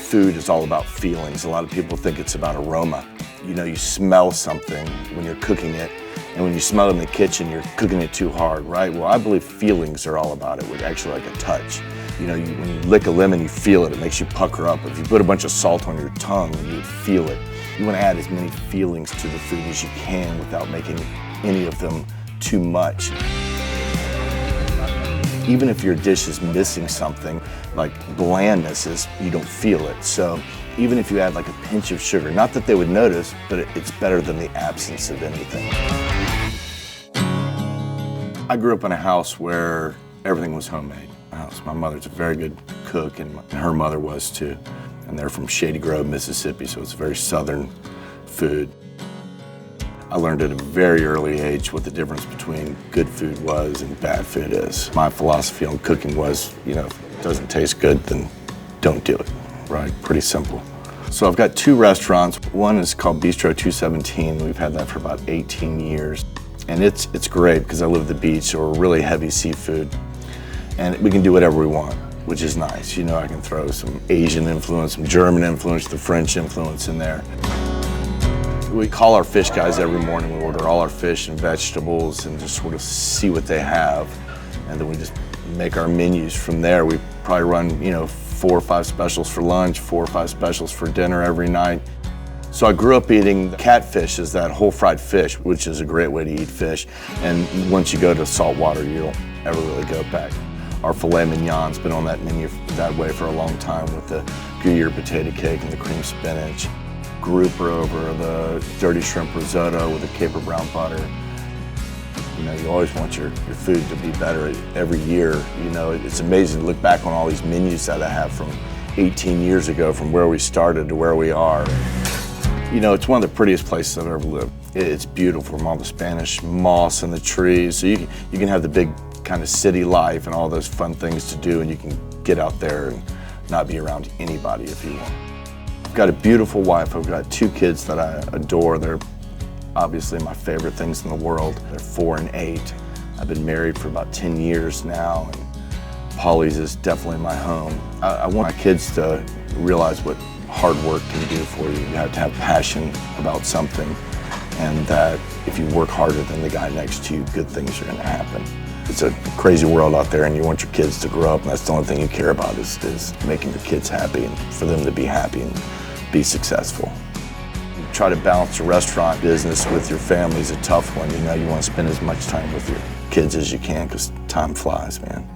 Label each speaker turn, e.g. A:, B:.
A: food is all about feelings. A lot of people think it's about aroma. You know, you smell something when you're cooking it, and when you smell it in the kitchen, you're cooking it too hard, right? Well, I believe feelings are all about it, with actually like a touch. You know, when you lick a lemon, you feel it. It makes you pucker up. If you put a bunch of salt on your tongue, you would feel it. You want to add as many feelings to the food as you can without making any of them too much. Even if your dish is missing something, like blandness, you don't feel it. So even if you add like a pinch of sugar, not that they would notice, but it's better than the absence of anything. I grew up in a house where everything was homemade. My mother's a very good cook, and her mother was too. And they're from Shady Grove, Mississippi, so it's very southern food. I learned at a very early age what the difference between good food was and bad food is. My philosophy on cooking was, you know, if it doesn't taste good, then don't do it, right? Pretty simple. So I've got two restaurants. One is called Bistro 217. We've had that for about 18 years. And it's great because I live at the beach, so we're really heavy seafood. And we can do whatever we want, which is nice. You know, I can throw some Asian influence, some German influence, the French influence in there. We call our fish guys every morning. We order all our fish and vegetables and just sort of see what they have. And then we just make our menus from there. We probably run, you know, 4 or 5 specials for lunch, 4 or 5 specials for dinner every night. So I grew up eating catfish, is that whole fried fish, which is a great way to eat fish. And once you go to salt water, you don't ever really go back. Our filet mignon's been on that menu that way for a long time, with the Gruyere potato cake and the cream spinach. Grouper over the dirty shrimp risotto with the caper brown butter. You know, you always want your food to be better every year. You know, it's amazing to look back on all these menus that I have from 18 years ago, from where we started to where we are. You know, it's one of the prettiest places I've ever lived. It's beautiful, from all the Spanish moss and the trees. So you can have the big kind of city life and all those fun things to do, and you can get out there and not be around anybody if you want. I've got a beautiful wife. I've got 2 kids that I adore. They're obviously my favorite things in the world. They're 4 and 8. I've been married for about 10 years now, and Polly's is definitely my home. I want my kids to realize what hard work can do for you. You have to have passion about something, and that if you work harder than the guy next to you, good things are going to happen. It's a crazy world out there, and you want your kids to grow up, and that's the only thing you care about is making your kids happy and for them to be happy and be successful. You try to balance the restaurant business with your family is a tough one. You know, you want to spend as much time with your kids as you can because time flies, man.